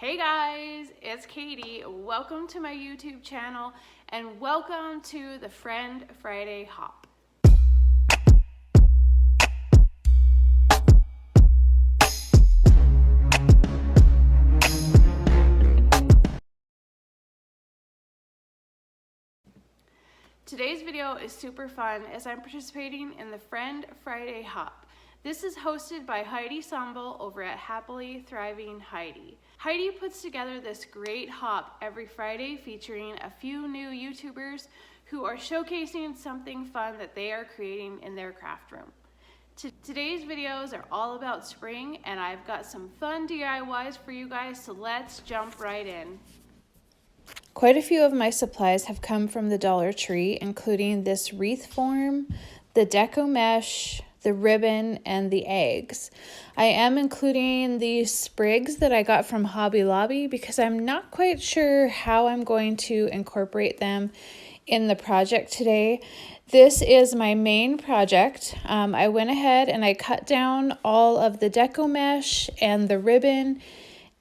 Hey guys, it's Katie. Welcome to my YouTube channel and welcome to the Friend Friday Hop. Today's video is super fun as I'm participating in the Friend Friday Hop. This is hosted by Heidi Sombel over at Happily Thriving Heidi. Heidi puts together this great hop every Friday featuring a few new YouTubers who are showcasing something fun that they are creating in their craft room. Today's videos are all about spring and I've got some fun DIYs for you guys, so let's jump right in. Quite a few of my supplies have come from the Dollar Tree, including this wreath form, the deco mesh, the ribbon, and the eggs. I am including these sprigs that I got from Hobby Lobby because I'm not quite sure how I'm going to incorporate them in the project today. This is my main project. I went ahead and I cut down all of the deco mesh and the ribbon,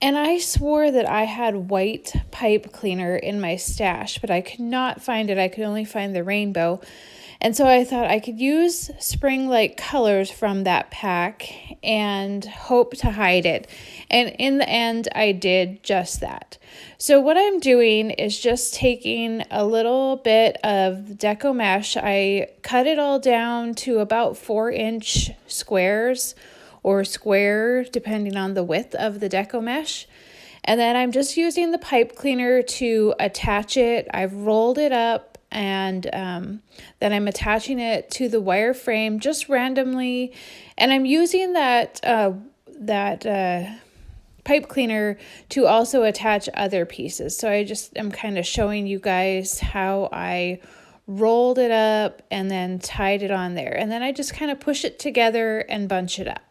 and I swore that I had white pipe cleaner in my stash, but I could not find it. I could only find the rainbow. And so I thought I could use spring-like colors from that pack and hope to hide it. And in the end, I did just that. So what I'm doing is just taking a little bit of deco mesh. I cut it all down to about 4-inch squares or square, depending on the width of the deco mesh. And then I'm just using the pipe cleaner to attach it. I've rolled it up and then I'm attaching it to the wire frame just randomly. And I'm using that pipe cleaner to also attach other pieces. So I'm kind of showing you guys how I rolled it up and then tied it on there. And then I just kind of push it together and bunch it up.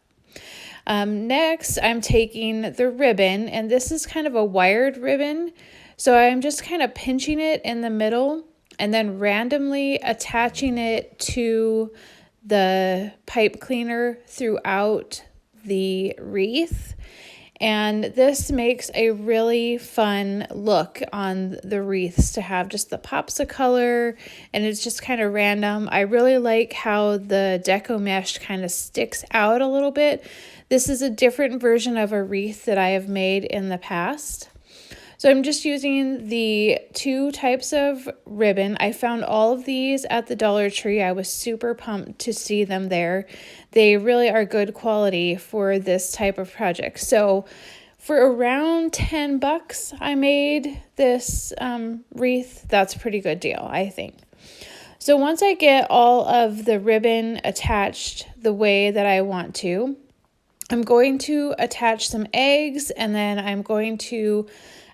Next, I'm taking the ribbon, and this is kind of a wired ribbon. So I'm just kind of pinching it in the middle and then randomly attaching it to the pipe cleaner throughout the wreath. And this makes a really fun look on the wreaths to have just the pops of color, and it's just kind of random. I really like how the deco mesh kind of sticks out a little bit. This is a different version of a wreath that I have made in the past. So I'm just using the two types of ribbon. I found all of these at the Dollar Tree. I was super pumped to see them there. They really are good quality for this type of project. So for around $10, I made this wreath. That's a pretty good deal, I think. So once I get all of the ribbon attached the way that I want to, I'm going to attach some eggs, and then I'm going to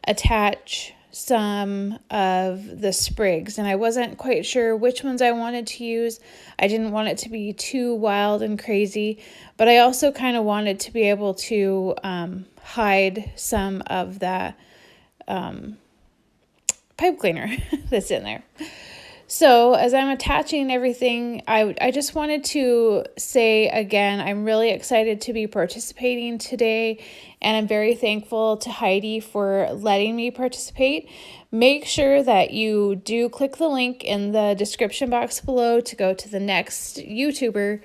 attach some of the sprigs, and I wasn't quite sure which ones I wanted to use. I didn't want it to be too wild and crazy, but I also kind of wanted to be able to hide some of that pipe cleaner that's in there. So as I'm attaching everything, I just wanted to say again, I'm really excited to be participating today, and I'm very thankful to Heidi for letting me participate. Make sure that you do click the link in the description box below to go to the next YouTuber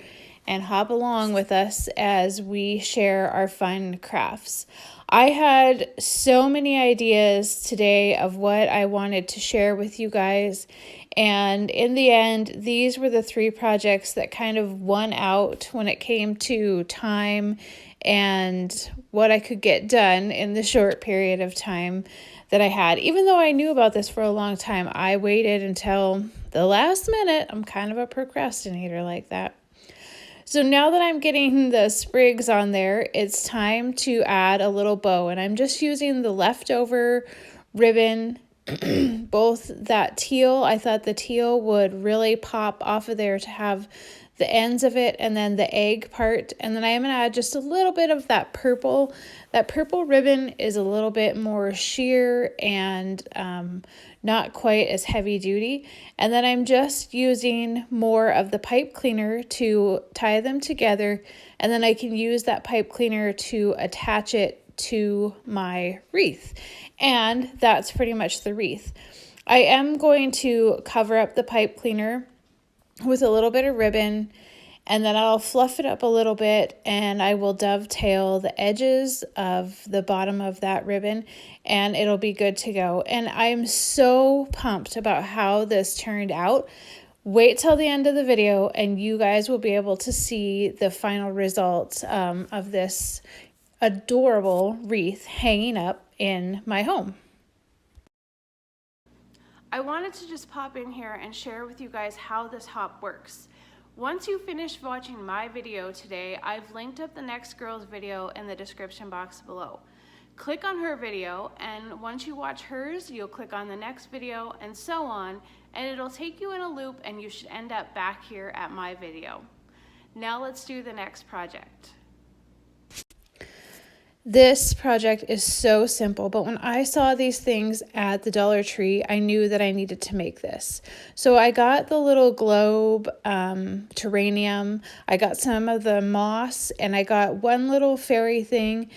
and hop along with us as we share our fun crafts. I had so many ideas today of what I wanted to share with you guys. And in the end, these were the 3 projects that kind of won out when it came to time and what I could get done in the short period of time that I had. Even though I knew about this for a long time, I waited until the last minute. I'm kind of a procrastinator like that. So now that I'm getting the sprigs on there, it's time to add a little bow. And I'm just using the leftover ribbon, both that teal. I thought the teal would really pop off of there to have the ends of it, and then the egg part. And then I am going to add just a little bit of that purple. That purple ribbon is a little bit more sheer and not quite as heavy duty. And then I'm just using more of the pipe cleaner to tie them together. And then I can use that pipe cleaner to attach it to my wreath. And that's pretty much the wreath. I am going to cover up the pipe cleaner with a little bit of ribbon, and then I'll fluff it up a little bit, and I will dovetail the edges of the bottom of that ribbon, and it'll be good to go. And I'm so pumped about how this turned out. Wait till the end of the video and you guys will be able to see the final results of this adorable wreath hanging up in my home. I wanted to just pop in here and share with you guys how this hop works. Once you finish watching my video today, I've linked up the next girl's video in the description box below. Click on her video, and once you watch hers, you'll click on the next video and so on, and it'll take you in a loop and you should end up back here at my video. Now let's do the next project. This project is so simple, but when I saw these things at the Dollar Tree, I knew that I needed to make this. So I got the little globe terrarium, I got some of the moss, and I got one little fairy thing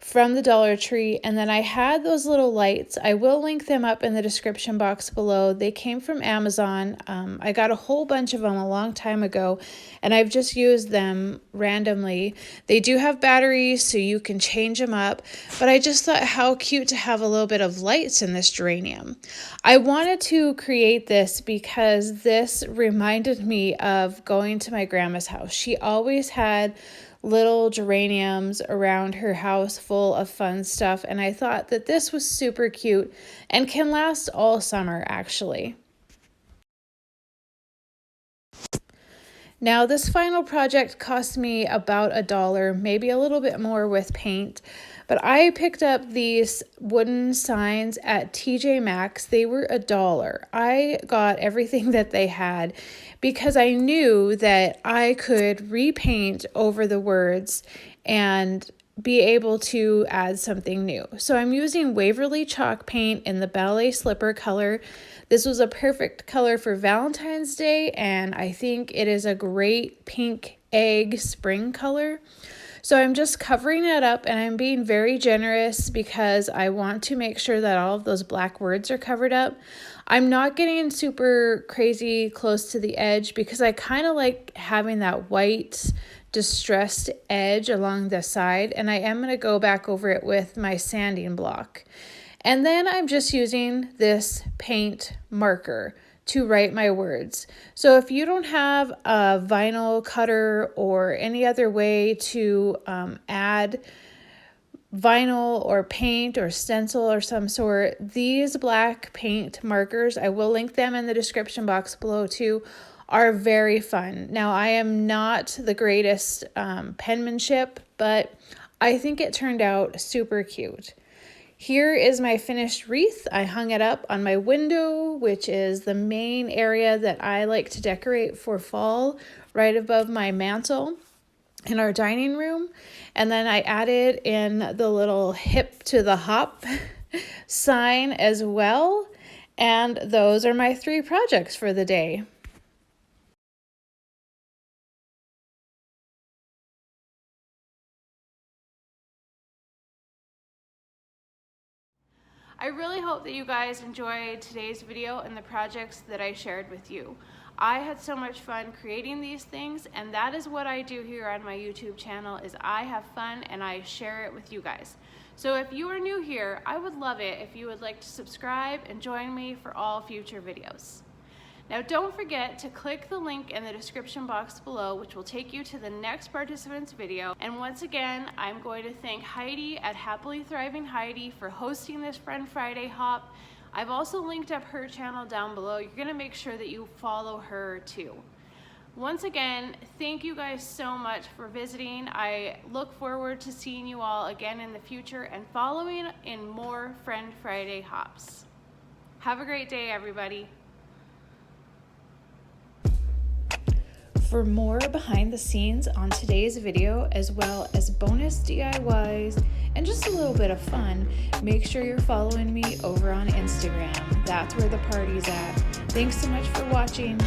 from the Dollar Tree, and then I had those little lights. I will link them up in the description box below. They came from Amazon. I got a whole bunch of them a long time ago, and I've just used them randomly. They do have batteries, so you can change them up, but I just thought how cute to have a little bit of lights in this geranium. I wanted to create this because this reminded me of going to my grandma's house. She always had little geraniums around her house full of fun stuff, and I thought that this was super cute and can last all summer actually. Now this final project cost me about $1, maybe a little bit more with paint, but I picked up these wooden signs at TJ Maxx. They were $1. I got everything that they had because I knew that I could repaint over the words and be able to add something new. So I'm using Waverly chalk paint in the ballet slipper color. This was a perfect color for Valentine's Day, and I think it is a great pink egg spring color. So I'm just covering it up, and I'm being very generous because I want to make sure that all of those black words are covered up. I'm not getting super crazy close to the edge because I kind of like having that white distressed edge along the side, and I am going to go back over it with my sanding block. And then I'm just using this paint marker to write my words. So if you don't have a vinyl cutter or any other way to add vinyl or paint or stencil or some sort, these black paint markers, I will link them in the description box below too, are very fun. Now I am not the greatest penmanship, but I think it turned out super cute. Here is my finished wreath. I hung it up on my window, which is the main area that I like to decorate for fall, right above my mantle in our dining room. And then I added in the little hip to the hop sign as well. And those are my 3 projects for the day. I really hope that you guys enjoyed today's video and the projects that I shared with you. I had so much fun creating these things, and that is what I do here on my YouTube channel, is I have fun and I share it with you guys. So if you are new here, I would love it if you would like to subscribe and join me for all future videos. Now don't forget to click the link in the description box below, which will take you to the next participant's video. And once again, I'm going to thank Heidi at Happily Thriving Heidi for hosting this Friend Friday hop. I've also linked up her channel down below. You're gonna make sure that you follow her too. Once again, thank you guys so much for visiting. I look forward to seeing you all again in the future and following in more Friend Friday hops. Have a great day, everybody. For more behind the scenes on today's video, as well as bonus DIYs and just a little bit of fun, make sure you're following me over on Instagram. That's where the party's at. Thanks so much for watching.